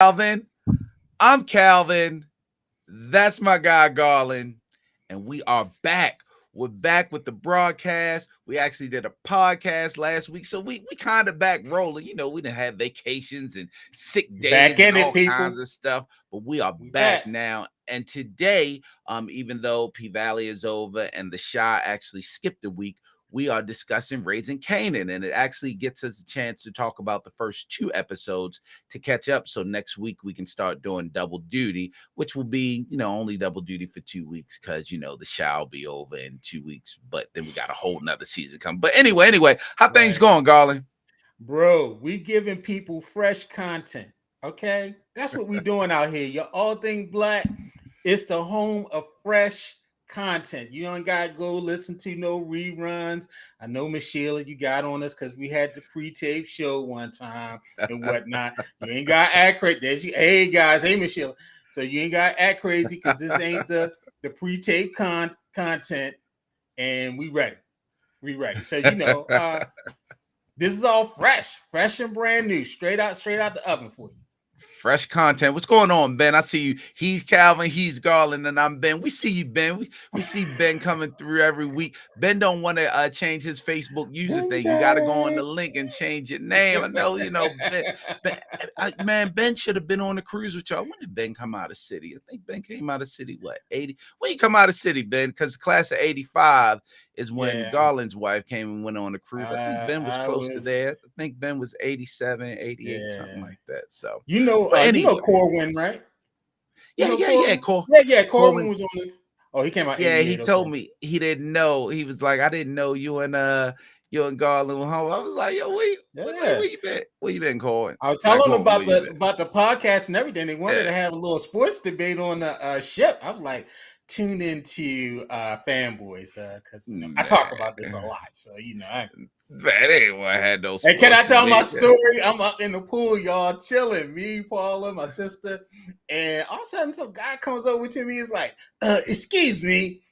Calvin. I'm Calvin. That's my guy Garland. And we are back. We're back with the broadcast. We actually did a podcast last week. So we kind of back rolling. We didn't have vacations and sick We back days and in it, all people. kinds of stuff. But we are We back back. now. And today, even though P Valley is over and the Shy actually skipped a week, we are discussing Raising Canaan, and it actually gets us a chance to talk about the first two episodes to catch up. So next week we can start doing double duty, which will be, only double duty for 2 weeks because, the show will be over in 2 weeks. But then we got a whole nother season coming. But anyway, how things Right. going, Garland? Bro, we giving people fresh content. Okay? That's what we doing out here. Your all thing black. It's the home of fresh content. You don't gotta go listen to no reruns. I know Michelle, you got on us because we had the pre-tape show one time and whatnot. You ain't got to act crazy. There's you. Hey guys, hey Michelle. So you ain't got to act crazy because this ain't the pre-tape content, and we ready. We ready. So this is all fresh and brand new, straight out the oven for you. Fresh content. What's going on, Ben? I see you. He's Calvin, he's Garland, and I'm Ben. We see you, Ben. We see Ben coming through every week. Ben don't want to change his Facebook user thing. You got to go on the link and change your name. I know, Ben, Ben should have been on the cruise with y'all. When did Ben come out of city? I think Ben came out of city, what, 80? When you come out of city, Ben? Because class of 85 is when Garland's wife came and went on the cruise. I think Ben was close to there. I think Ben was 87, 88, something like that. So, but you anyway. know Corwin, right? Yeah. Corwin was on it. Oh, he came out 88. He told me he didn't know. He was like, I didn't know you and Garland were home. I was like, yo, where you been? Where you been, Corwin? I was telling them about the podcast and everything. They wanted to have a little sports debate on the ship. I was like, tune into Fanboys because I talk about this a lot. So Man, anyone had those. And can I tell my story? I'm up in the pool, y'all, chilling. Me, Paula, my sister, and all of a sudden, some guy comes over to me. He's like, "Excuse me,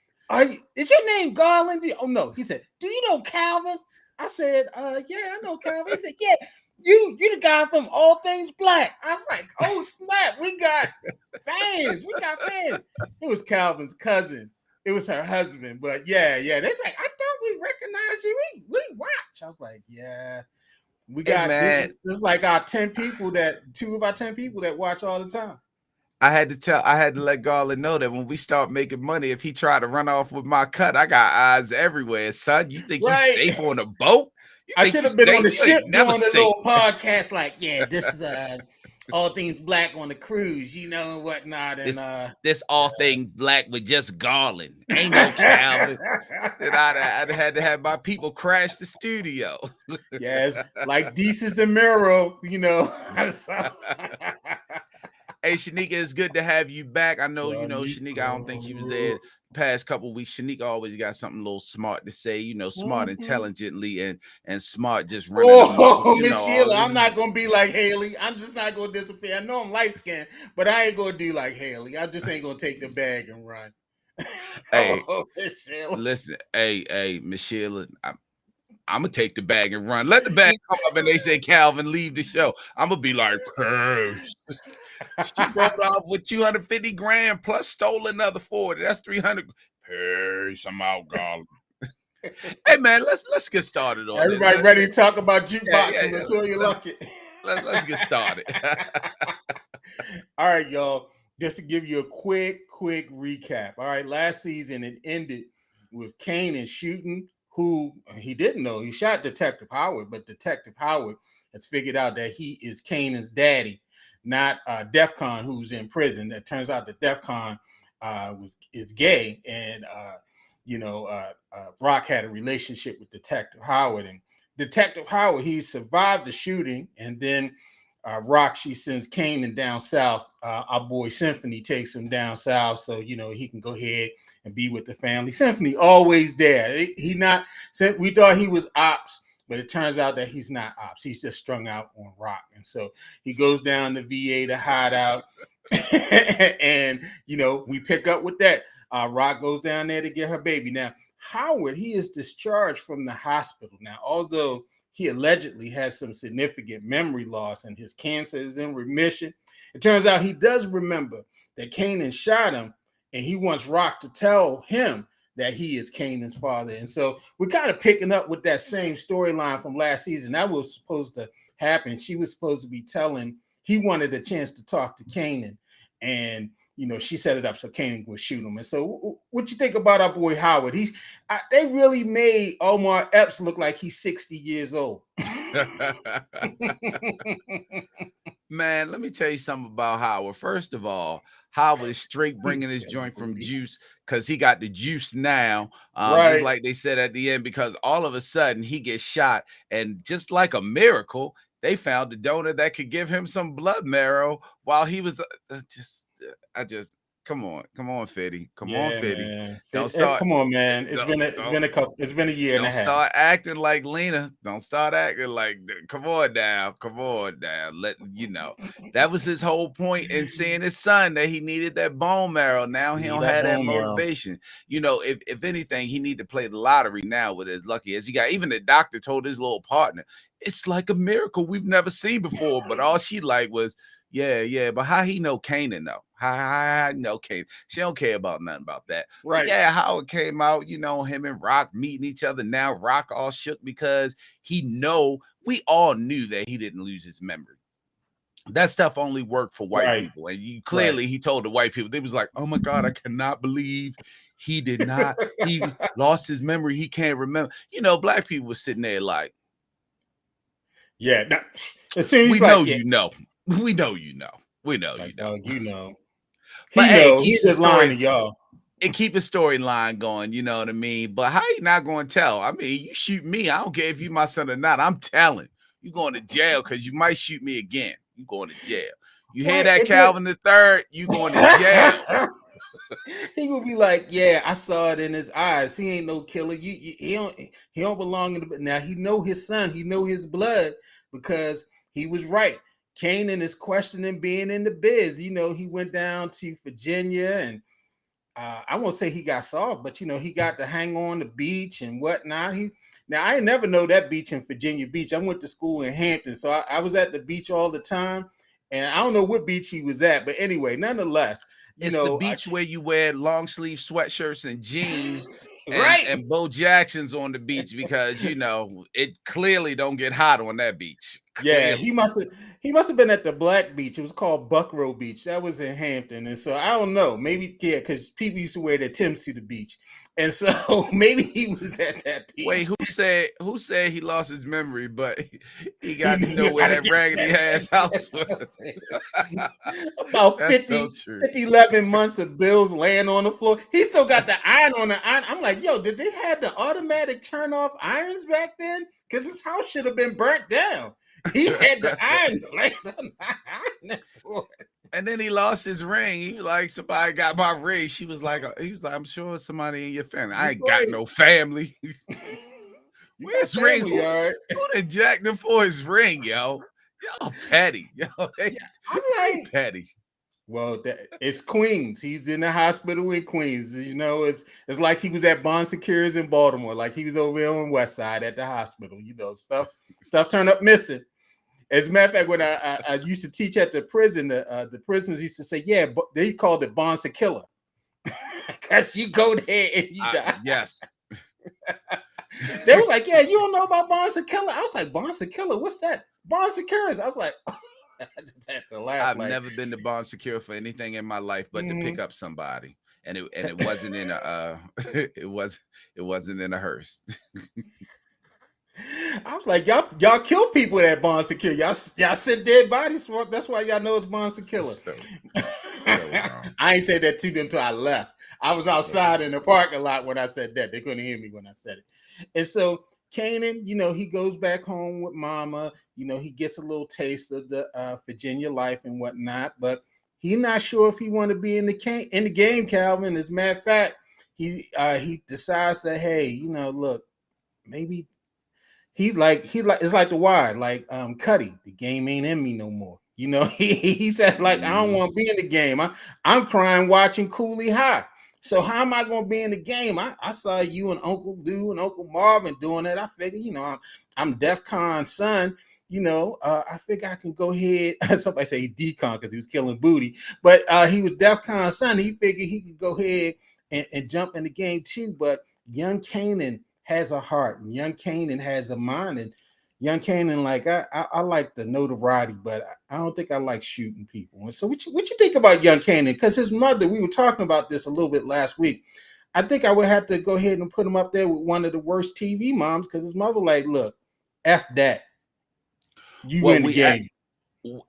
is your name Garland?" Oh no, he said, "Do you know Calvin?" I said, "Yeah, I know Calvin." He said, "Yeah, you the guy from All Things Black." I was like, "Oh snap, we got fans. We got fans." It was Calvin's cousin. It was her husband, but yeah. They like, I thought we recognized you. We watch. I was like, yeah, we got this is like our 10 people that 2 of our 10 people that watch all the time. I had to let Garland know that when we start making money, if he tried to run off with my cut, I got eyes everywhere, son. You think you safe on a boat? I should have been on the ship doing a little podcast like, yeah, this is All Things Black on the cruise, and whatnot. And this All Things Black with just Garland. Ain't no Calvin. And I'd had to have my people crash the studio. Yes, like Desus and Mero, Hey, Shanika, it's good to have you back. I know, Shanika, I don't think she was there past couple of weeks. Shanika always got something a little smart to say, smart intelligently and smart just running. Miss Sheila, I'm not going to be like Haley. I'm just not going to disappear. I know I'm light skinned, but I ain't going to do like Haley. I just ain't going to take the bag and run. Hey, listen, hey, Miss Sheila, I'm going to take the bag and run. Let the bag come up and they say, Calvin, leave the show. I'm going to be like, curse. She rode off with 250 grand plus stole another 40. That's 300. Hey, some out, Garland. Hey man, let's get started on Everybody this. Ready to talk about jukeboxing until you lucky. Let's get started. All right, y'all. Just to give you a quick recap. All right, last season it ended with Kanaan shooting who he didn't know. He shot Detective Howard, but Detective Howard has figured out that he is Kanaan's daddy, not Defcon, who's in prison. It turns out that Defcon is gay, and Rock had a relationship with Detective Howard, and Detective Howard, he survived the shooting, and then Rock, she sends Kanaan down south. Our boy Symphony takes him down south, so he can go ahead and be with the family. Symphony always there. We thought he was ops, but it turns out that he's not ops. He's just strung out on Rock, and so he goes down to VA to hide out, and we pick up with that. Rock goes down there to get her baby. Now, Howard, he is discharged from the hospital. Now, although he allegedly has some significant memory loss and his cancer is in remission, It turns out he does remember that Kanaan shot him, and he wants Rock to tell him that he is Canaan's father. And so we're kind of picking up with that same storyline from last season. That was supposed to happen. She was supposed to be telling, he wanted a chance to talk to Kanaan, and she set it up so Kanaan would shoot him. And so what you think about our boy Howard? They really made Omar Epps look like he's 60 years old. Man, let me tell you something about Howard. First of all, Howard is straight bringing his joint from Juice because he got the juice now. Right. Just like they said at the end, because all of a sudden he gets shot, and just like a miracle, they found a donor that could give him some blood marrow while he was come on, Fitty. Come on, Fitty. Man. Don't start. Come on, man. It's been a year and a half. Don't start acting like Lena. Don't start acting like. Come on now. That was his whole point in seeing his son, that he needed that bone marrow. Now he don't have that motivation. If anything, he need to play the lottery now with as lucky as he got. Even the doctor told his little partner, it's like a miracle we've never seen before. But all she like was, yeah. But how he know Kanaan though? How know Kanaan? She don't care about nothing about that. Right. But yeah, Howard came out, him and Rock meeting each other. Now Rock all shook because we all knew that he didn't lose his memory. That stuff only worked for white people. And he told the white people, they was like, oh my God, I cannot believe he did not. He lost his memory. He can't remember. Black people were sitting there like, yeah. As soon as we know you know. We know you know. We know you know. You know. But He's just lying to y'all. And keep a storyline going, you know what I mean? But how you not going to tell? I mean, you shoot me. I don't care if you my son or not. I'm telling. You going to jail because you might shoot me again. You going to jail. You hear that, Calvin the Third? You going to jail. He will be like, yeah, I saw it in his eyes. He ain't no killer. He don't belong in the. Now he know his son. He know his blood because he was right. Kanaan is questioning being in the biz. He went down to Virginia, and I won't say he got soft, but he got to hang on the beach and whatnot. Now I never know that beach in Virginia Beach. I went to school in Hampton, so I was at the beach all the time, and I don't know what beach he was at, but anyway, nonetheless, it's the beach where you wear long sleeve sweatshirts and jeans. Right. And Bo Jackson's on the beach because it clearly don't get hot on that beach. Clearly. Yeah, he must have been at the Black Beach. It was called Buckrow Beach. That was in Hampton. And so I don't know. Maybe because people used to wear their Timbs to the beach. And so maybe he was at that beach. Wait, who said he lost his memory, but he got to know where that raggedy ass house was? About 11 months of bills laying on the floor. He still got the iron on the iron. I'm like, yo, did they have the automatic turn off irons back then? Because his house should have been burnt down. He had the iron laying on the iron board. And then he lost his ring. He was like, somebody got my ring. He was like, I'm sure somebody in your family. I ain't got no family. Where's ring? Who done jacked him for his ring, yo? Y'all petty. Yo, I'm like petty. Well, it's Queens. He's in the hospital in Queens. It's like he was at Bon Secures in Baltimore. Like he was over here on West Side at the hospital. Stuff turned up missing. As a matter of fact, when I used to teach at the prison, the prisoners used to say, yeah, but they called it Bonsa Killer. Because you go there and you die. Yes. They was like, yeah, you don't know about Bonsa Killer? I was like, Bonsa Killer? What's that? Bon Secures. I was like, I just had to laugh. I've never been to Bon Secure for anything in my life but to pick up somebody. And it wasn't in a it wasn't in a hearse. I was like, y'all kill people at Bon Secure. Y'all sit dead bodies. That's why y'all know it's Bonsa Killer. I ain't said that to them until I left. I was outside in the parking lot when I said that. They couldn't hear me when I said it. And so Kanaan, he goes back home with mama. He gets a little taste of the Virginia life and whatnot, but he's not sure if he want to be in the game, Calvin. As a matter of fact, he decides that, hey, look, maybe he's like it's like the Wire, like Cuddy. The game ain't in me no more. He said, like, I don't want to be in the game. I'm crying watching Cooley High. So how am I going to be in the game? I saw you and Uncle Lou and Uncle Marvin doing it. I figured, I'm DEF CON's son. I figure I can go ahead. Somebody say he decon because he was killing booty, but he was DEFCON's son. He figured he could go ahead and jump in the game too. But young Kanaan has a heart, and young Kanaan has a mind, and young Kanaan, like I like the notoriety, but I don't think I like shooting people. And so, what you think about young Kanaan? Because his mother, we were talking about this a little bit last week. I think I would have to go ahead and put him up there with one of the worst TV moms because his mother, like, look, f that, you Well, win the game,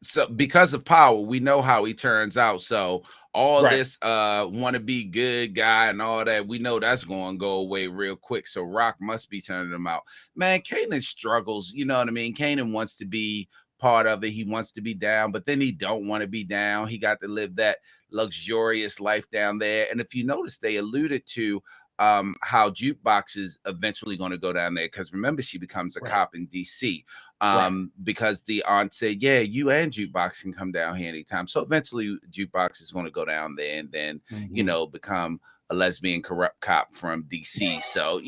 so because of power, we know how he turns out. So all right? this want to be good guy and all that, we know that's going to go away real quick. So Rock must be turning him out. Man, Kanan struggles, you know what I mean? Kanan wants to be part of it. He wants to be down, but then he don't want to be down. He got to live that luxurious life down there. And if you notice, they alluded to how Jukebox is eventually going to go down there, because remember, she becomes a Right, cop in DC, right. because the aunt said, yeah, you and Jukebox can come down here anytime. So eventually Jukebox is going to go down there and then, Mm-hmm. become a lesbian corrupt cop from DC. So,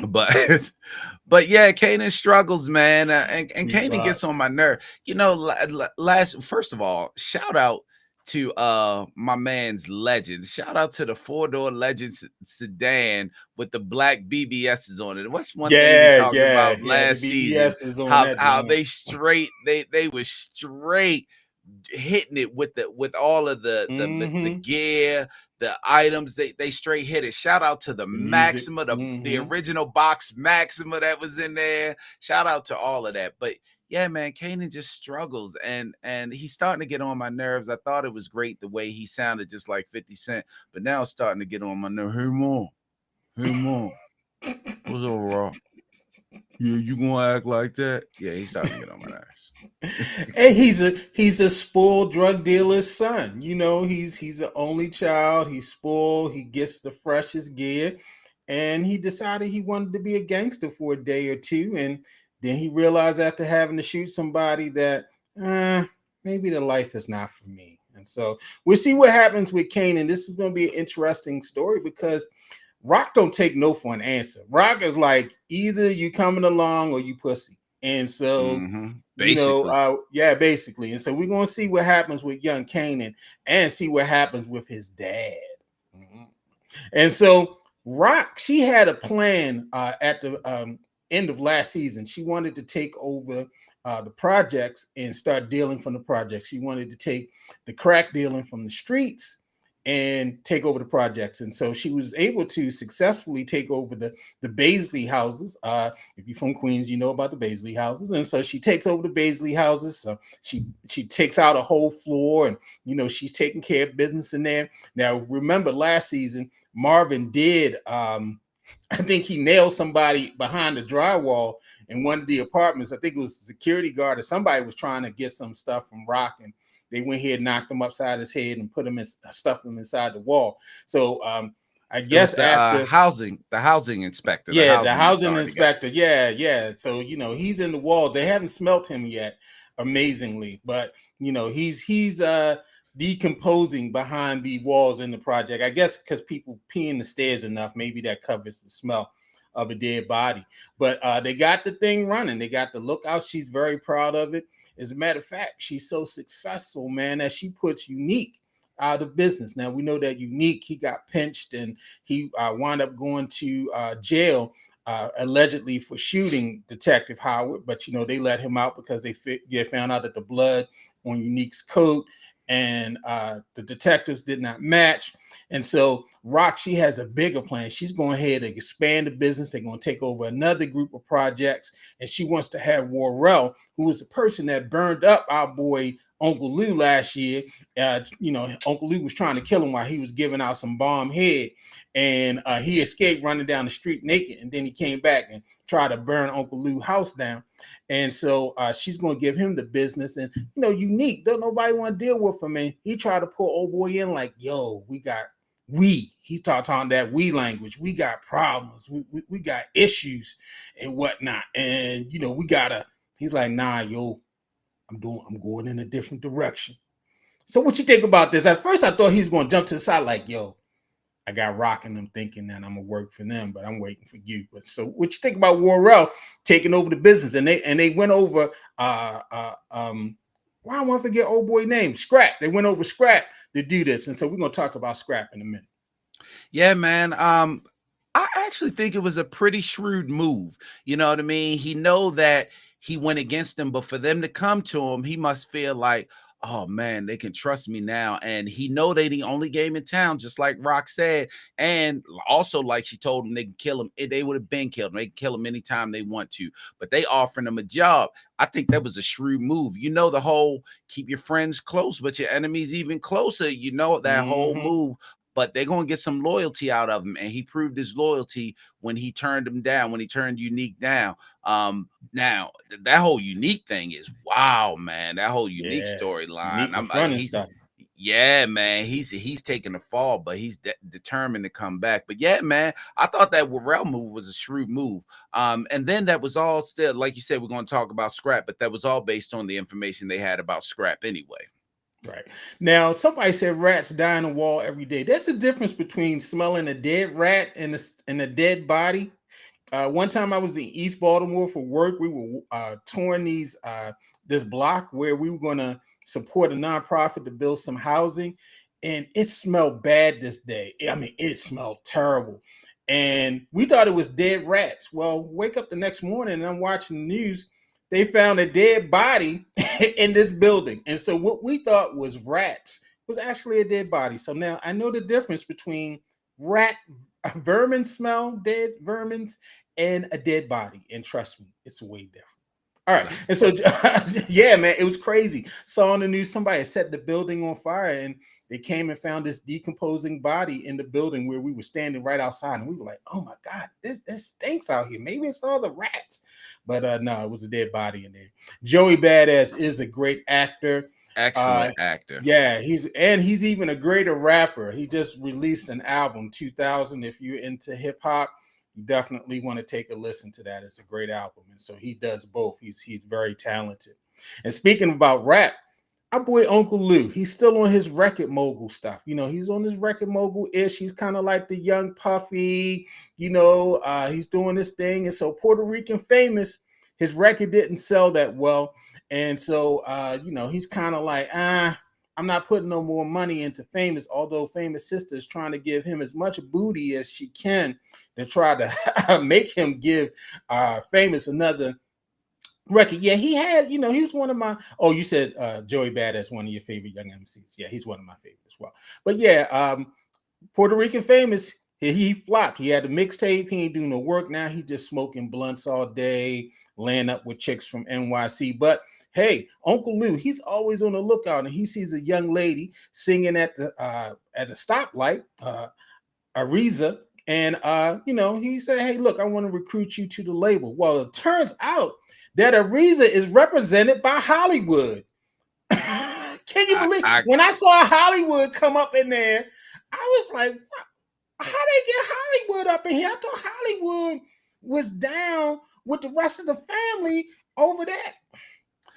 but but yeah, Kanan struggles, man, and Kanan Jukebox. gets on my nerve. Last, first of all, shout out to my man's Legends. Shout out to the 4-door Legends sedan with the black BBSs on it. What's one thing we Yeah, talked yeah, about yeah. The last season? BBS is on that How joint. they straight they were straight hitting it with all of the Mm-hmm. gear, the items. They straight hit it. Shout out to the The music. Maxima, the Mm-hmm. original box Maxima that was in there. Shout out to all of that. But yeah, man, Kanan just struggles, and he's starting to get on my nerves. I thought it was great the way he sounded, just like 50 Cent, but now it's starting to get on my nerves. Hey mom, what's up, Rock? Yeah, you gonna act like that? Yeah, he's starting to get on my nerves. And he's a spoiled drug dealer's son. He's an only child. He's spoiled. He gets the freshest gear, and he decided he wanted to be a gangster for a day or two, and then he realized after having to shoot somebody that maybe the life is not for me. And so we'll see what happens with Kane. And this is going to be an interesting story because Rock don't take no for an answer. Rock is like either you coming along or you pussy. And so, Basically. yeah, basically. And so we're gonna see what happens with young Kanaan and see what happens with his dad. Mhm. And so Rock, she had a plan at the end of last season. She wanted to take over the projects and start dealing from the projects. She wanted to take the crack dealing from the streets and take over the projects. And so she was able to successfully take over the Baisley houses. If you're from Queens, you know about the Baisley houses. And so she takes over the Baisley houses. So she takes out a whole floor, and she's taking care of business in there. Now remember last season, Marvin did I think he nailed somebody behind the drywall in one of the apartments. I think it was a security guard or somebody was trying to get some stuff from Rock, and they went here, knocked him upside his head, and put him in, stuffed him inside the wall. So I It was guess the after, housing inspector, the yeah, the housing housing authority guy. inspector, yeah. So he's in the wall. They haven't smelt him yet, amazingly, but he's decomposing behind the walls in the project. I guess because people pee in the stairs enough, maybe that covers the smell of a dead body. But they got the thing running. They got the lookout. She's very proud of it. As a matter of fact, she's so successful, man, that she puts Unique out of business. Now we know that Unique, he got pinched and he wound up going to jail allegedly for shooting Detective Howard, but they let him out because they found out that the blood on Unique's coat and the detectives did not match. And so Rock, she has a bigger plan. She's going ahead and expand the business. They're going to take over another group of projects, and she wants to have Worrell, who was the person that burned up our boy Uncle Lou last year. Uncle Lou was trying to kill him while he was giving out some bomb head, and he escaped running down the street naked, and then he came back and tried to burn Uncle Lou's house down. And so she's going to give him the business. And Unique, don't nobody want to deal with him, and he tried to pull old boy in like, yo, he talking that we language, we got problems, we got issues and whatnot, and we gotta. He's like, nah, yo, I'm going in a different direction. So what you think about this? At first I thought he was going to jump to the side like, yo, I got rocking them thinking that I'm gonna work for them, but I'm waiting for you. But so what you think about Warrell taking over the business? And they went over why I want to forget old boy name Scrap. They went over Scrap to do this, and so we're gonna talk about Scrap in a minute. Yeah, man. I actually think it was a pretty shrewd move. You know what I mean? He know that he went against them, but for them to come to him, he must feel like, oh man, they can trust me now. And he know they the only game in town, just like Rock said. And also, like she told him, they can kill him. They would have been killed him. They can kill him anytime they want to, but they offering him a job. I think that was a shrewd move. You know, the whole keep your friends close, but your enemies even closer. You know that whole Mm-hmm. move, but they're going to get some loyalty out of him. And he proved his loyalty when he turned him down, when he turned Unique down. Now that whole Unique thing is wow, man. That whole Unique Yeah, storyline. Unique was running He's stuff. yeah, man. He's taking the fall, but he's determined to come back. But yeah, man, I thought that Warrell move was a shrewd move. And then that was all still, like you said, we're going to talk about Scrap, but that was all based on the information they had about Scrap anyway. Right. Now, somebody said rats die in the wall every day. There's a difference between smelling a dead rat and a dead body. One time I was in East Baltimore for work. We were touring this block where we were going to support a nonprofit to build some housing, and it smelled bad this day. I mean, it smelled terrible, and we thought it was dead rats. Well, wake up the next morning and I'm watching the news. They found a dead body in this building, and so what we thought was rats was actually a dead body. So now I know the difference between rat vermin smell, dead vermins, and a dead body. And trust me, it's way different. All right. And so, yeah, man, it was crazy. Saw on the news somebody had set the building on fire and they came and found this decomposing body in the building where we were standing right outside. And we were like, oh my God, this stinks out here. Maybe it's all the rats. But no, it was a dead body in there. Joey Badass is a great actor. Excellent actor. Yeah, he's even a greater rapper. He just released an album 2000. If you're into hip hop, you definitely want to take a listen to that. It's a great album, and so he does both. He's very talented. And speaking about rap, our boy Uncle Lou, he's still on his record mogul stuff. You know, he's on his record mogul ish. He's kind of like the young Puffy. You know, he's doing this thing, and so Puerto Rican Famous, his record didn't sell that well. And so, you know, he's kind of like, I'm not putting no more money into Famous, although Famous sister is trying to give him as much booty as she can to try to make him give Famous another record. Yeah, he had, you know, he was one of my, oh, you said Joey Badass, one of your favorite young MCs. Yeah, he's one of my favorites as well. But yeah, Puerto Rican Famous, he flopped. He had a mixtape. He ain't doing no work now. He just smoking blunts all day, laying up with chicks from NYC. But hey, Uncle Lou, he's always on the lookout, and he sees a young lady singing at the stoplight, Ariza, and you know, he said, "Hey, look, I want to recruit you to the label." Well, it turns out that Ariza is represented by Hollywood. Can you believe? When I saw Hollywood come up in there, I was like, how they get Hollywood up in here? I thought Hollywood was down with the rest of the family over that.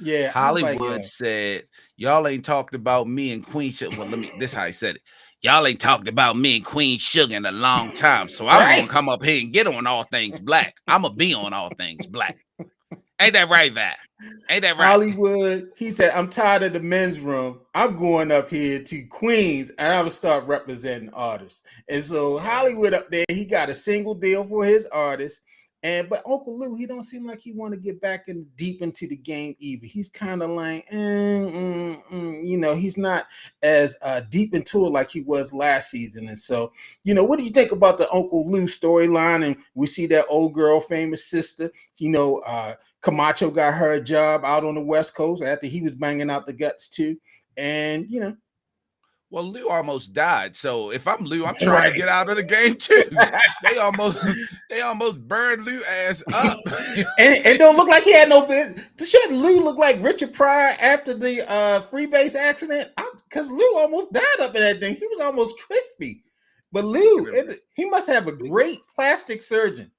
Yeah, Hollywood like, said, y'all ain't talked about me and Queen Sugar. Well, this is how he said it. Y'all ain't talked about me and Queen Sugar in a long time. So I'm right? gonna come up here and get on all things black. I'm gonna be on all things black. Ain't that right, Vat? Ain't that right? Hollywood, he said, I'm tired of the men's room. I'm going up here to Queens and I will start representing artists. And so Hollywood up there, he got a single deal for his artists. But Uncle Lou, he don't seem like he want to get back in deep into the game either. He's kind of like, you know, he's not as deep into it like he was last season. And so, you know, what do you think about the Uncle Lou storyline? And we see that old girl, Famous sister, you know, Camacho got her a job out on the West Coast after he was banging out the guts too. And, you know, well, Lou almost died. So if I'm Lou, I'm trying to get out of the game too. They almost burned Lou ass up. and don't look like he had no business. Shouldn't Lou look like Richard Pryor after the freebase accident? Because Lou almost died up in that thing. He was almost crispy. But Lou, he must have a great plastic surgeon.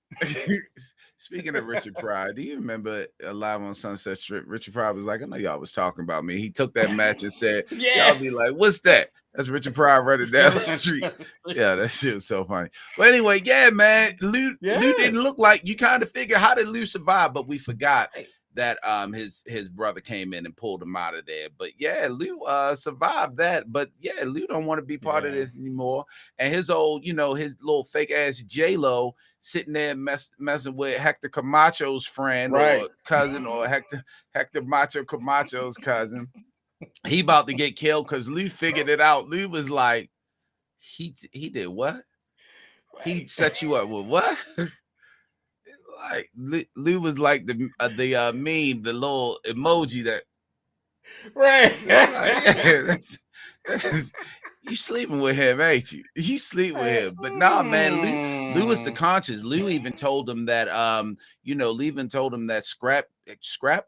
Speaking of Richard Pryor, do you remember Live on Sunset Strip? Richard Pryor was like, I know y'all was talking about me. He took that match and said, y'all be like, what's that? That's Richard Pryor running down the street. Yeah, that shit was so funny. But anyway, yeah, man, Lou Yeah. didn't look like, you kind of figure, how did Lou survive? But we forgot Right. that his brother came in and pulled him out of there. But yeah, Lou survived that. But yeah, Lou don't want to be part of Yeah. this anymore. And his old, his little fake ass J-Lo sitting there messing with Hector Camacho's friend Right. or cousin, or Hector Macho Camacho's cousin. He about to get killed because Lou figured it out. Lou was like, he did what? He Right. set you up with what? Like Lou was like the meme, the little emoji that, Right. like, yeah, that's, you sleeping with him, ain't you? You sleep with Right. him. But nah, man, Lou is the conscious. Lou even told him that Lou even told him that Scrap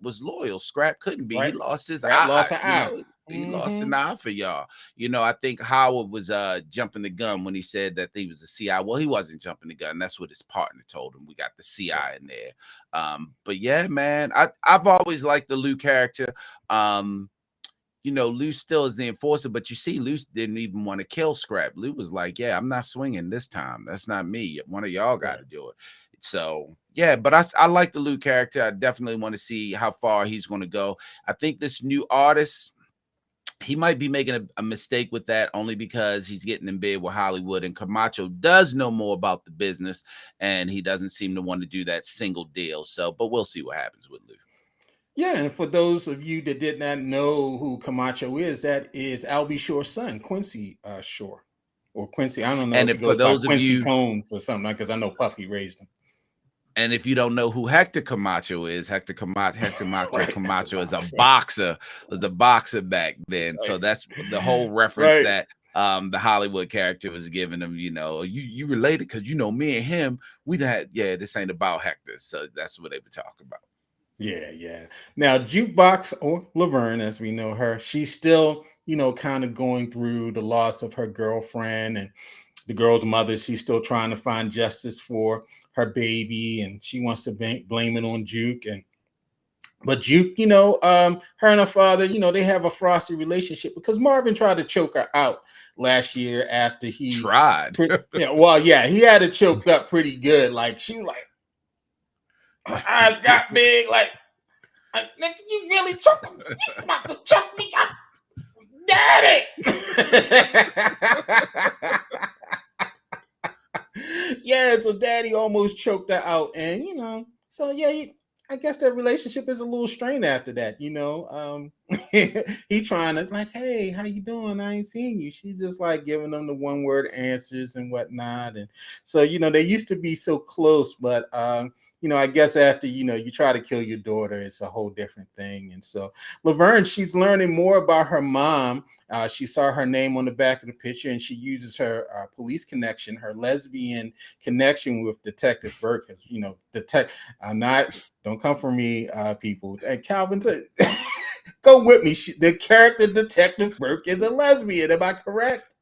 was loyal. Scrap couldn't be. He Right. lost his Scrap eye, lost an eye. he lost Mm-hmm. an eye for y'all. I think Howard was jumping the gun when he said that he was a CI. Well, he wasn't jumping the gun. That's what his partner told him. We got the CI in there. But yeah, man, I've always liked the Lou character. Lou still is the enforcer, but you see, Lou didn't even want to kill Scrap. Lou was like, yeah, I'm not swinging this time. That's not me. One of y'all got to do it. So, yeah, but I like the Lou character. I definitely want to see how far he's going to go. I think this new artist, he might be making a mistake with that only because he's getting in bed with Hollywood, and Camacho does know more about the business, and he doesn't seem to want to do that single deal. So, but we'll see what happens with Lou. Yeah, and for those of you that did not know who Camacho is, that is Albie Shore's son, Quincy Shore. Or Quincy, I don't know And if he for goes by those of Quincy you, Combs or something, because I know Puffy raised him. and if you don't know who Hector Camacho is, Hector Camacho Right, that's a Camacho is a boxer. boxer, back then. So Right. that's the whole reference Right. that the Hollywood character was giving him. You related because me and him, this ain't about Hector. So that's what they were talking about. Yeah, yeah. Now, Jukebox, or Laverne, as we know her, she's still, kind of going through the loss of her girlfriend and the girl's mother. She's still trying to find justice for her baby, and she wants to blame it on Juke. But Juke, her and her father, they have a frosty relationship because Marvin tried to choke her out last year after he Tried. he had it choked up pretty good. Like she was like, her eyes got big, like nigga, you really choke him. You about to choke me up, daddy. Yeah, so daddy almost choked her out, and so yeah, I guess that relationship is a little strained after that. He trying to like, hey, how you doing? I ain't seen you. She's just like giving them the one word answers and whatnot, and so they used to be so close, but I guess after you try to kill your daughter, it's a whole different thing. And so Laverne, she's learning more about her mom. She saw her name on the back of the picture, and she uses her police connection, her lesbian connection with Detective Burke. As I'm not. Don't come for me, people. And Calvin, go with me. The character Detective Burke is a lesbian. Am I correct?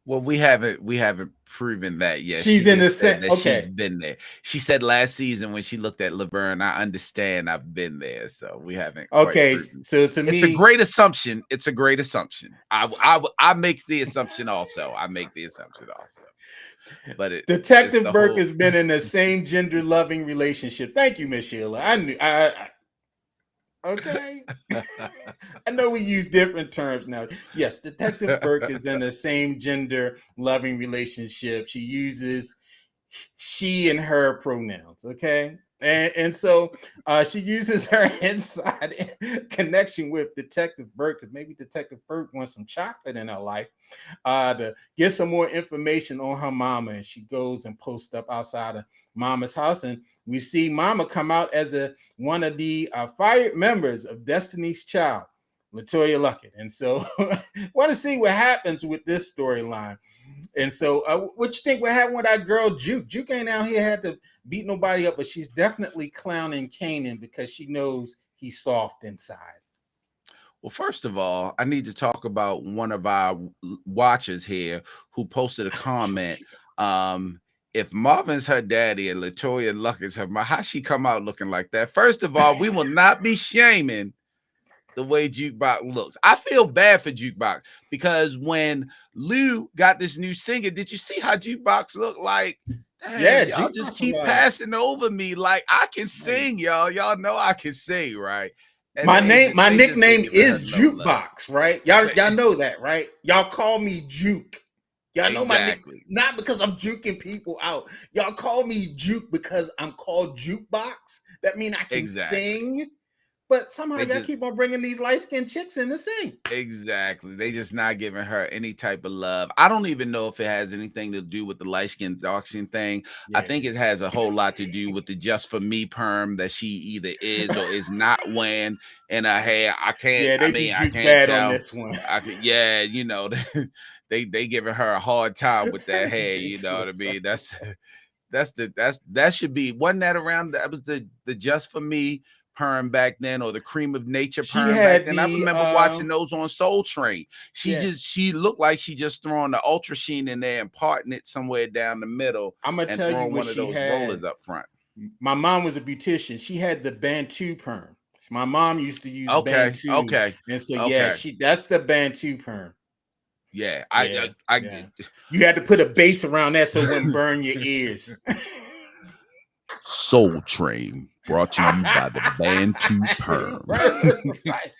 Well, we haven't proven that yet. She She's in the just said set. that she's Okay. been there. She said last season when she looked at Laverne, I understand I've been there. So we haven't quite Okay. proven. So to It's a me, great assumption. It's a great assumption. I make the assumption also. But it's Detective the Burke whole. has been in the same gender loving relationship. Thank you, Miss Sheila. I knew. Okay. I know we use different terms now. Yes, Detective Burke is in the same gender loving relationship. She uses she and her pronouns. Okay. And so she uses her inside connection with Detective Burke because maybe Detective Burke wants some chocolate in her life to get some more information on her mama. And she goes and posts up outside of Mama's house. And we see Mama come out as one of the fired members of Destiny's Child, Latoya Luckett. And so want to see what happens with this storyline. And so what you think what happened with our girl Juke? Juke ain't out here had to beat nobody up, but she's definitely clowning Kanaan because she knows he's soft inside. Well, first of all, I need to talk about one of our watchers here who posted a comment. If Marvin's her daddy and Latoya Luckett's her mom, how she come out looking like that? First of all, we will not be shaming the way Jukebox looks. I feel bad for Jukebox because when Lou got this new singer, did you see how Jukebox looked like? Damn, Yeah, y'all just jukebox was keep like, passing over me. Like I can like sing, y'all. Y'all know I can sing, right? And my they just ain't nickname giving her is no love. Jukebox, right? Y'all know that, right? Y'all call me Juke. Y'all know my nick, Exactly. not because I'm juking people out. Y'all call me Juke because I'm called Jukebox. That mean I can Exactly. sing, but somehow They y'all just keep on bringing these light skinned chicks in to sing. exactly. They just not giving her any type of love. I don't even know if it has anything to do with the light skin, dark skin thing. I Yeah. think it has a whole lot to do with the just for me perm that she either is or is not wearing in her hair. I can't. Yeah, I they do mean, I Juke can't bad on tell. this one. I could. Yeah, they giving her a hard time with that hair. You Jinx know what I looks like mean? That should be. Wasn't that around? That was the just for me perm back then, or the cream of nature she perm back had then. I the remember watching those on Soul Train. yeah. She looked like she just throwing the ultra sheen in there and parting it somewhere down the middle I'm gonna and tell you throwing what one of she those had. rollers up front. My mom was a beautician. She had the Bantu perm. My mom used to use Okay, Bantu, okay, and so yeah, okay. she that's the Bantu perm. Yeah, Yeah, I yeah. You had to put a base around that so it wouldn't burn your ears. Soul Train brought to you by the Bantu Perm. Right.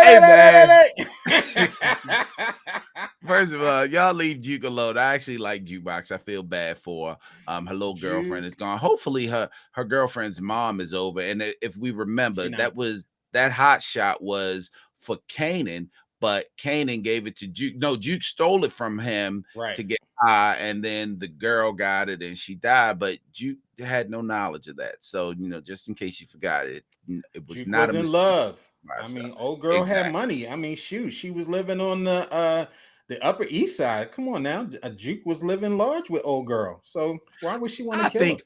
Hey man. First of all, y'all leave Juke alone. I actually like Jukebox. I feel bad for her little girlfriend is Juke, gone. Hopefully her girlfriend's mom is over. And if we remember, she not. that hot shot was for Kanaan, but Kanaan gave it to Juke. No, Juke stole it from him Right. to get high, and then the girl got it and she died. But Juke had no knowledge of that. So just in case you forgot it was Juke not a was in mistake. love. I Myself. mean, old girl had Exactly. money. I mean, shoot, she was living on the Upper East Side. Come on now, Juke was living large with old girl. So why would she want to I kill her? think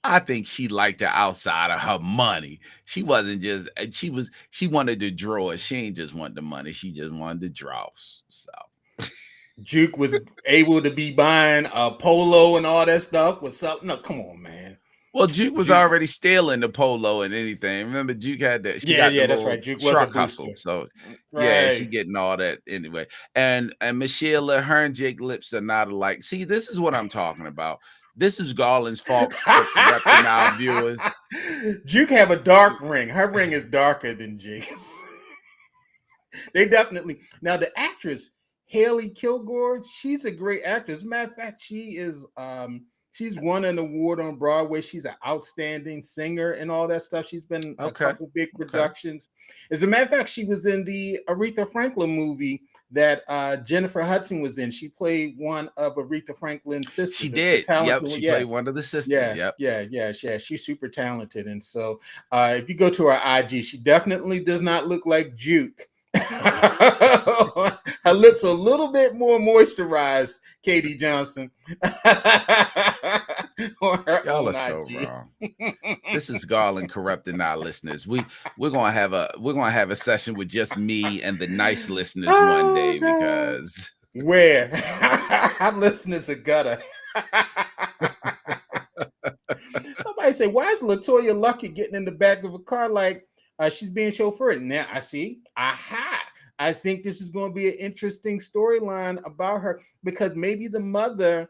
I think she liked the outside of her money. She wasn't just she wanted the drawers. She ain't just want the money. She just wanted the draws. So Juke was able to be buying a polo and all that stuff with something. No, come on, man. well, Juke was Juke, already stealing the polo and anything. Remember, Juke had that. She yeah, got the yeah, that's little right. Juke was a truck hustle. booster, So yeah, she right? getting all that anyway. And Michelle, her and Jake lips are not alike. See, this is what I'm talking about. This is Garland's fault for corrupting our viewers. Juke have a dark ring. Her ring is darker than Jake's. They definitely now the actress Haley Kilgore, she's a great actress. As a matter of fact, she's won an award on Broadway. She's an outstanding singer and all that stuff. She's been in a Okay. couple big Okay. productions. As a matter of fact, she was in the Aretha Franklin movie that Jennifer Hudson was in. She played one of Aretha Franklin's sisters, She the did. Yep. talented one. She Yeah, played one of the sisters. yeah, Yep. yeah, yeah, yeah. She's super talented, and so if you go to her IG, she definitely does not look like Juke. Her lips are a little bit more moisturized, Katie Johnson, on her Y'all are own so IG. wrong. This is Garland corrupting our listeners. We're gonna have a session with just me and the nice listeners one Oh day God, because where our listeners are gutter. Somebody say, why is Latoya Lucky getting in the back of a car like she's being chauffeured? Now I see. Aha. I think this is going to be an interesting storyline about her because maybe the mother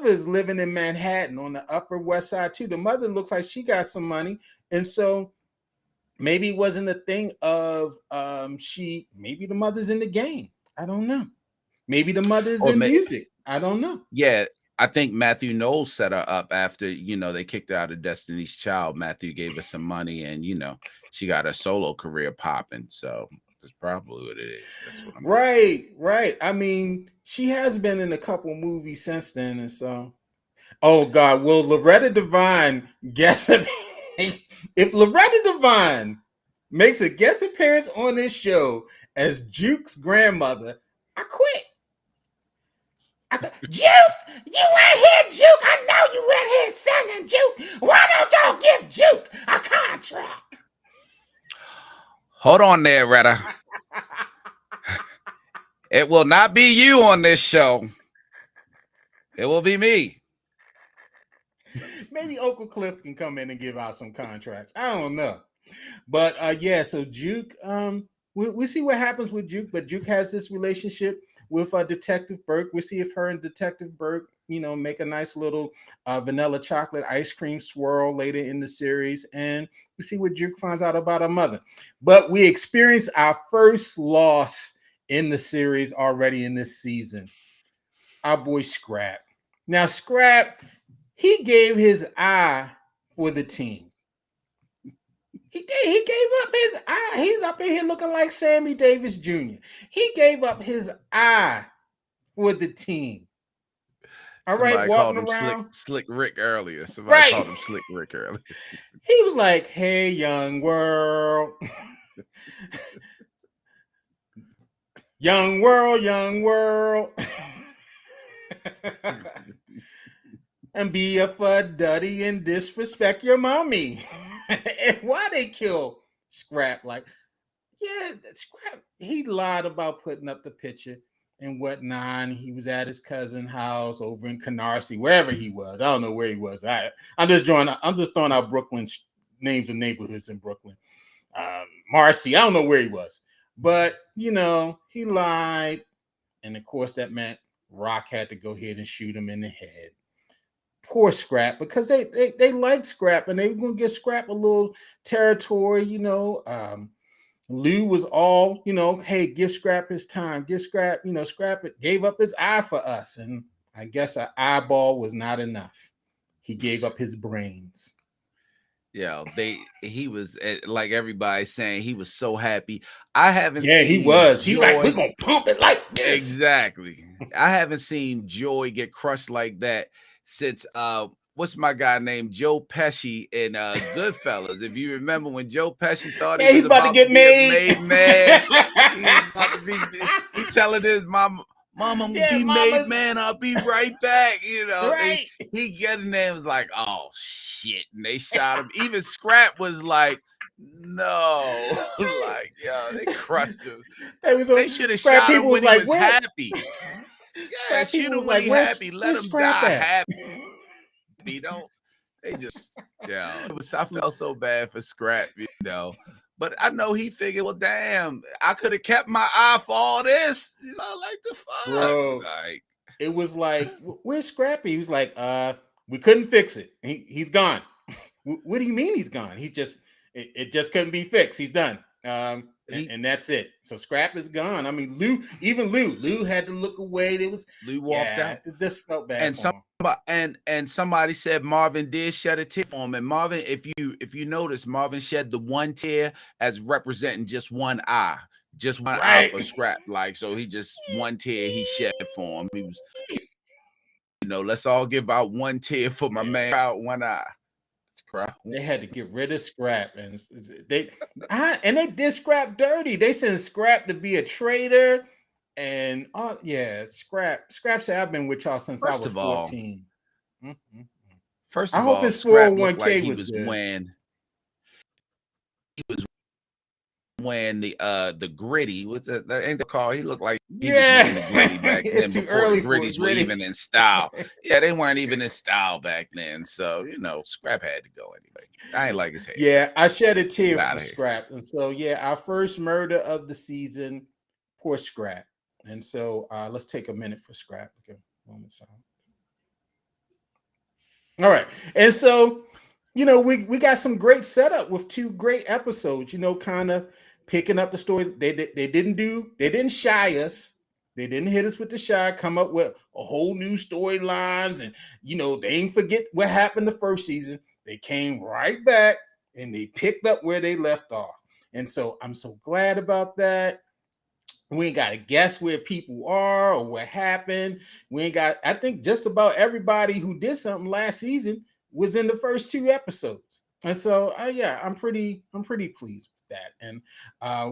is living in Manhattan on the Upper West Side too. The mother looks like she got some money. And so maybe it wasn't a thing of maybe the mother's in the game. I don't know. Maybe the mother's or in music. I don't know. yeah, I think Matthew Knowles set her up after they kicked her out of Destiny's Child. Matthew gave her some money, and she got a solo career popping. So that's probably what it is. That's what I'm thinking. Right, right. I mean, she has been in a couple movies since then, and so. Oh God, will Loretta Devine guest appearance? If Loretta Devine makes a guest appearance on this show as Juke's grandmother, I quit. Juke, you went here, Juke. I know you went here singing, Juke. Why don't y'all give Juke a contract? Hold on there, Retta. It will not be you on this show. It will be me. Maybe Uncle Cliff can come in and give out some contracts. I don't know. But yeah, so Juke, we see what happens with Juke, but Juke has this relationship with Detective Burke. We see if her and Detective Burke, make a nice little vanilla chocolate ice cream swirl later in the series, and we see what Juke finds out about her mother. But we experience our first loss in the series already in this season. Our boy Scrap. Now, Scrap, he gave his eye for the team. He did. He gave up his eye. He's up in here looking like Sammy Davis Jr. He gave up his eye for the team. All right, Somebody called walking him around. Slick Rick earlier. Somebody Right. called him Slick Rick earlier. He was like, "Hey, young world, young world, young world." And be a fuddy and disrespect your mommy. And why they kill Scrap? Like, yeah, Scrap. He lied about putting up the picture and whatnot. He was at his cousin's house over in Canarsie, wherever he was. I don't know where he was. I'm just throwing out Brooklyn names of neighborhoods in Brooklyn. Marcy. I don't know where he was, but he lied, and of course that meant Rock had to go ahead and shoot him in the head. Poor Scrap, because they like Scrap, and they were gonna give Scrap a little territory. Lou was all, hey, give Scrap his time, give Scrap, Scrap gave up his eye for us, and I guess an eyeball was not enough. He gave up his brains. Yeah, he was like everybody saying he was so happy. I haven't Yeah, he seen was. He like, we're Joy gonna pump it like this. exactly. I haven't seen Joy get crushed like that since what's my guy named Joe Pesci in Goodfellas. If you remember when Joe Pesci thought he Yeah, was he's about to about to get be a made. made man, he was about to be he telling his mom, I'm gonna Yeah, be made mama's man, I'll be right back. right. He get in there and was like, oh shit. And they shot him. Even Scrap was like, no, Right. like, yo, they crushed him. They was They should have Scrap shot him people was when he like, was where? happy. Yeah, Scrap shoot people him was when like, he happy. Let where's him Scrap die at? happy. Don't they just I felt so bad for Scrap. But I know he figured, well, damn, I could have kept my eye for all this. Like the fuck. Bro, Like it was like, where's Scrappy? He was like, we couldn't fix it. He's gone. What do you mean he's gone? It just couldn't be fixed. He's done. And that's it. So Scrap is gone. I mean, Lou had to look away. It was, Lou walked yeah, out. it just felt bad And for him. and somebody said Marvin did shed a tear for him. And Marvin, if you notice, Marvin shed the one tear as representing just one eye. Just one eye Right. for Scrap. Like, so he just one tear he shed for him. He was, let's all give out one tear for my man out one eye. They had to get rid of Scrap, and they did Scrap dirty. They sent Scrap to be a traitor, and Scrap said, "I've been with y'all since I First was of all, 14." Mm-hmm. first I of hope all, his Scrap looked like 401k he was was good. wearing the gritty with the ain't the car. He looked like he was Yeah, wearing the gritty back then it's too before the early for gritties it, were really. even in style. Yeah, they weren't even in style back then. So Scrap had to go anyway. I ain't like his hair. Yeah, I shed a tear Get out for of here. Scrap, and so our first murder of the season, poor Scrap. And so let's take a minute for Scrap. Okay, moment silence. All right. And so, we got some great setup with two great episodes, kind of picking up the story. They didn't shy us. They didn't hit us with the shy, come up with a whole new storylines. And, they ain't forget what happened the first season. They came right back and they picked up where they left off. And so I'm so glad about that. We ain't got to guess where people are or what happened. I think just about everybody who did something last season was in the first two episodes. And so, I'm pretty pleased with that. And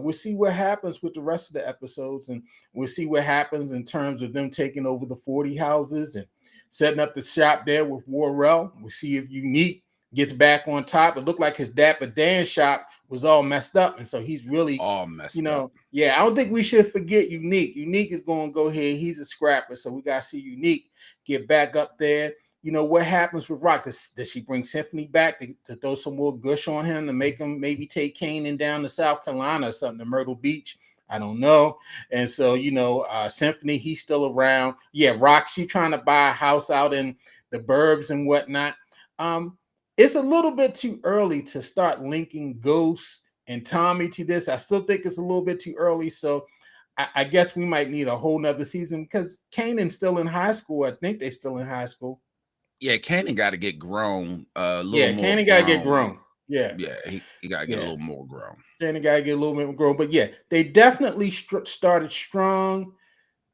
we'll see what happens with the rest of the episodes. And we'll see what happens in terms of them taking over the 40 houses and setting up the shop there with Warrell. We'll see if Unique gets back on top. It looked like his Dapper Dan shop was all messed up. And so he's really all messed up. Yeah, I don't think we should forget Unique. Unique is going to go ahead. He's a scrapper. So we got to see Unique get back up there. what happens with Rock? Does she bring Symphony back to throw some more gush on him to make him maybe take Kanaan down to South Carolina or something, to Myrtle Beach? I don't know. And so, Symphony, he's still around. Yeah, Rock, she trying to buy a house out in the burbs and whatnot. It's a little bit too early to start linking Ghost and Tommy to this. I still think it's a little bit too early. So I guess we might need a whole nother season because Kanan's still in high school. I think they're still in high school. Yeah, Kanaan got to get grown, a little Yeah, more Kanaan got to get grown. grown. Yeah. Yeah, he got to get a little more grown. Kanaan got to get a little bit more grown. But yeah, they definitely started strong.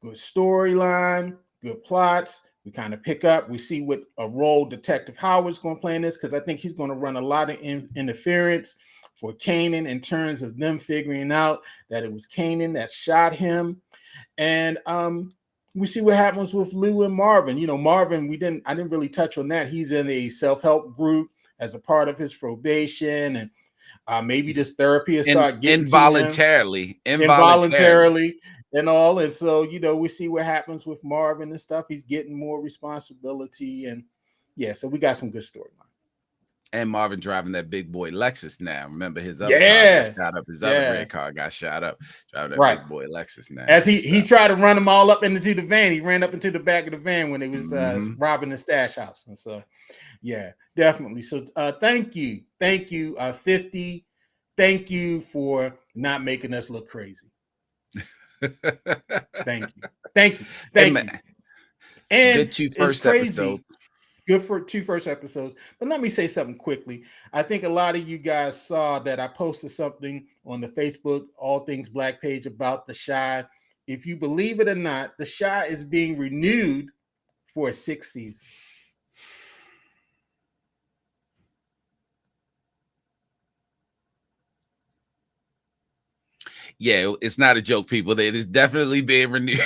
Good storyline, good plots. We kind of pick up. We see what a role Detective Howard's going to play in this, because I think he's going to run a lot of interference for Kanaan in terms of them figuring out that it was Kanaan that shot him. And we see what happens with Lou and Marvin. Marvin, I didn't really touch on that. He's in a self-help group as a part of his probation, and maybe this therapy will start getting to him involuntarily and all. And so, we see what happens with Marvin and stuff. He's getting more responsibility, and yeah, so we got some good storyline. And Marvin driving that big boy Lexus now. Remember his other car got shot up. His other red car got shot up. Driving that big boy Lexus now. As he tried to run them all up into the van. He ran up into the back of the van when they was robbing the stash house. And so, yeah, definitely. So thank you, 50. Thank you for not making us look crazy. Thank you. And good two first episodes. Good for 2 first episodes. But let me say something quickly. I think a lot of you guys saw that I posted something on the Facebook All Things Black page about The Chi. If you believe it or not, The Chi is being renewed for a 6th season. Yeah, it's not a joke, people. It is definitely being renewed.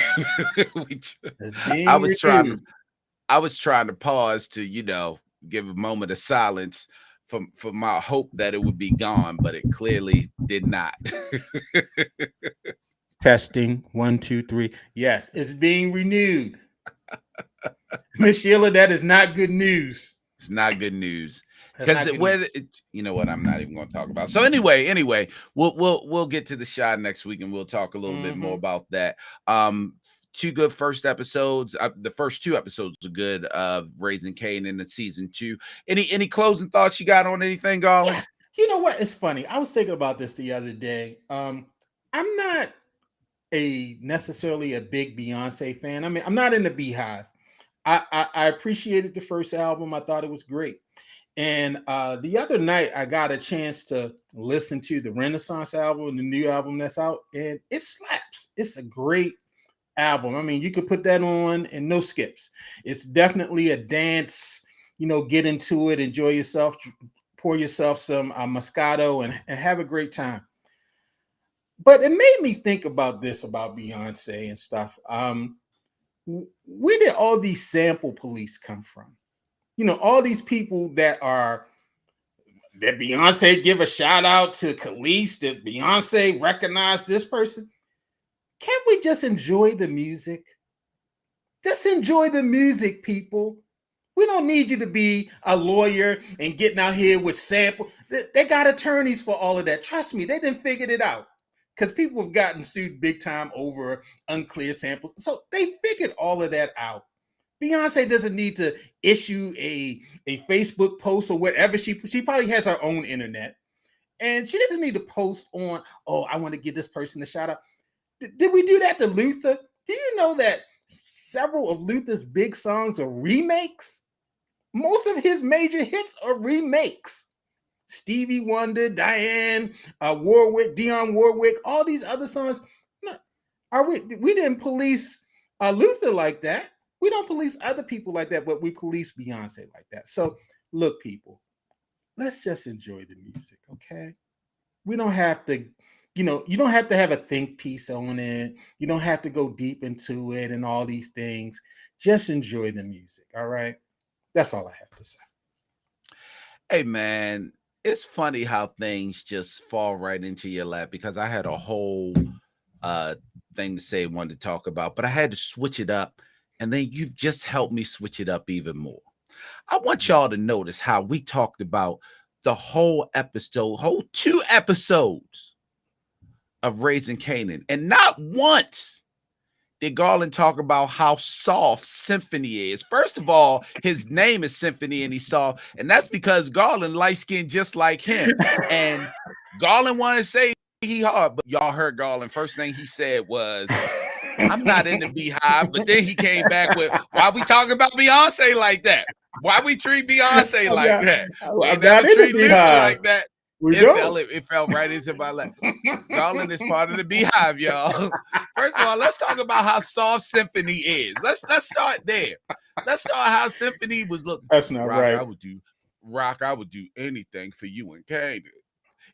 I was trying to pause to, give a moment of silence for my hope that it would be gone, but it clearly did not. Testing 1, 2, 3. Yes, it's being renewed. Miss Sheila, that is not good news. It's not good news. Because you know what, I'm not even going to talk about. So anyway, we'll get to The Chi next week, and we'll talk a little bit more about that. 2 good first episodes. The first 2 episodes are good of Raising Kanaan in season 2. Any closing thoughts you got on anything, Garland? Yes. You know what? It's funny. I was thinking about this the other day. I'm not necessarily a big Beyonce fan. I mean, I'm not in the Beehive. I appreciated the first album. I thought it was great. And the other night, I got a chance to listen to the Renaissance album, the new album that's out, and it slaps. It's a great album. I mean, you could put that on and no skips. It's definitely a dance, get into it, enjoy yourself, pour yourself some Moscato and have a great time. But it made me think about this, about Beyonce and stuff. Where did all these sample police come from? All these people that Beyonce give a shout out to Khalees, that Beyonce recognize this person. Can't we just enjoy the music? Just enjoy the music, people. We don't need you to be a lawyer and getting out here with sample. They got attorneys for all of that. Trust me, they didn't figure it out. Because people have gotten sued big time over unclear samples. So they figured all of that out. Beyonce doesn't need to issue a Facebook post or whatever. She probably has her own internet. And she doesn't need to post on, I want to give this person a shout out. Did we do that to Luther? Do you know that several of Luther's big songs are remakes? Most of his major hits are remakes. Stevie Wonder, Dionne Warwick, all these other songs. We didn't police Luther like that. We don't police other people like that, but we police Beyonce like that. So look, people, let's just enjoy the music, okay? We don't have to, you don't have to have a think piece on it. You don't have to go deep into it and all these things. Just enjoy the music, all right? That's all I have to say. Hey, man, it's funny how things just fall right into your lap, because I had a whole thing to say, wanted to talk about, but I had to switch it up. And then you've just helped me switch it up even more. I want y'all to notice how we talked about the whole episode, whole 2 episodes of Raising Canaan, and not once did Garland talk about how soft Symphony is. First of all, his name is Symphony and he's soft, and that's because Garland light skinned just like him. And Garland wanted to say he hard, but y'all heard Garland. First thing he said was, I'm not in the Beehive, but then he came back with, why we talking about Beyonce like that? Why we treat Beyonce like that? We I'm ain't not never in the treat Luther Beehive. like that. We It don't. fell, it fell right into my lap. Garland is part of the Beehive, y'all. First of all, let's talk about how soft Symphony is. Let's start there. Let's start how Symphony was looking. That's not Rock, right. I would do anything for you and Kanan.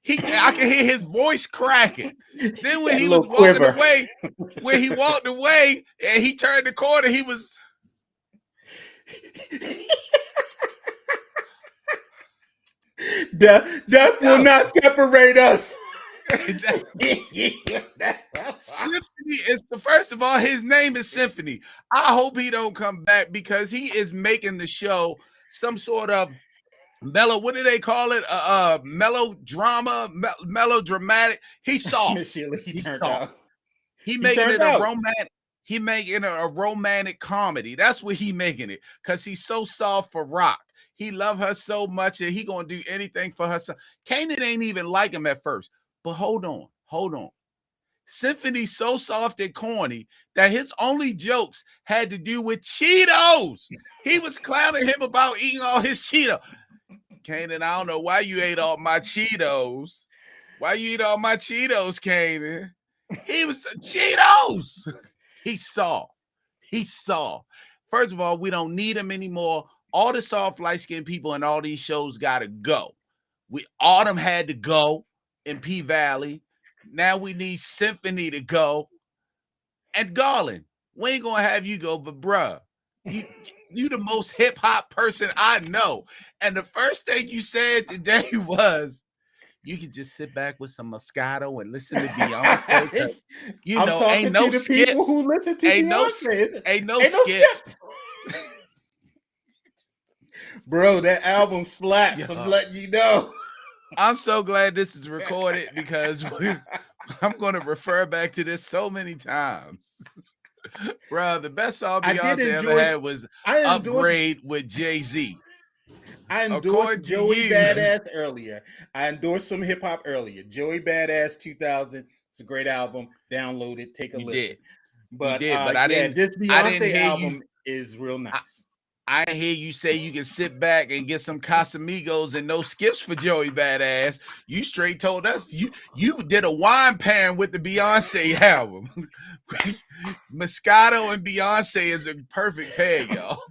I can hear his voice cracking. Then when That he was little walking quiver. away, when he walked away and he turned the corner, he was. Death will not separate us. Symphony is first of all, his name is Symphony. I hope he don't come back because he is making the show some sort of what do they call it? Melodrama, melodramatic. He's soft. Miss Sheila, he He's turned soft. out. He He making turned it a out. romantic. He making it a romantic comedy. That's what he making it because he's so soft for Rock. He love her so much that he gonna do anything for her son. Kanan ain't even like him at first, but hold on. Symphony's so soft and corny that his only jokes had to do with Cheetos. He was clowning him about eating all his Cheetos. Kanan, I don't know why you ate all my Cheetos. Why you eat all my Cheetos, Kanan? He was Cheetos. He saw. First of all, we don't need him anymore. All the soft, light-skinned people in all these shows gotta go. Autumn had to go in P Valley. Now we need Symphony to go. And Garland, we ain't gonna have you go, but bruh, you the most hip-hop person I know. And the first thing you said today was you can just sit back with some Moscato and listen to Beyonce. I'm talking Ain't no to the people skips. who listen to Ain't no Beyonce. ain't no Ain't no skips. Bro, that album slaps. I'm letting you know. I'm so glad this is recorded because I'm going to refer back to this so many times. Bro, the best song Beyonce ever had was Upgrade with Jay-Z. I endorsed According to Joey you, Badass earlier. I endorsed some hip hop earlier. Joey Badass 2000. It's a great album. Download it. Take a listen. But I didn't. this I didn't Beyonce hear album is real nice. I hear you say you can sit back and get some Casamigos and no skips for Joey Badass. You straight told us you did a wine pairing with the Beyonce album. Moscato and Beyonce is a perfect pair, y'all.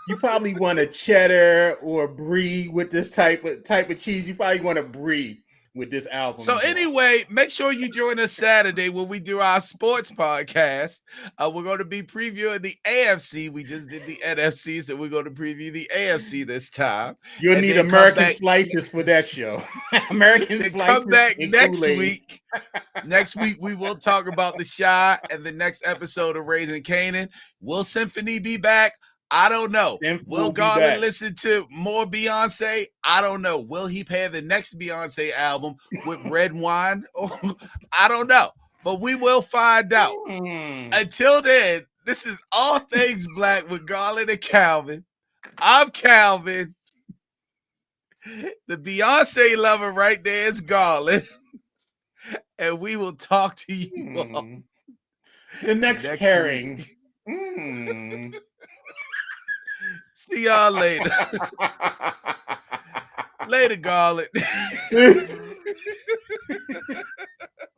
You probably want a cheddar or brie with this type of cheese. You probably want a brie with this album. So anyway, make sure you join us Saturday when we do our sports podcast. We're going to be previewing the AFC. We just did the NFC, so we're going to preview the AFC this time. You'll need American slices for that show. American slices. Come back next week. Next week, we will talk about the Shy and the next episode of Raising Canaan. Will Symphony be back? I don't know. Will Garland listen to more Beyonce? I don't know. Will he pair the next Beyonce album with red wine? I don't know. But we will find out. Until then, this is All Things Black with Garland and Calvin. I'm Calvin. The Beyonce lover right there is Garland. And we will talk to you all. The next pairing. See y'all later. Later, Garland.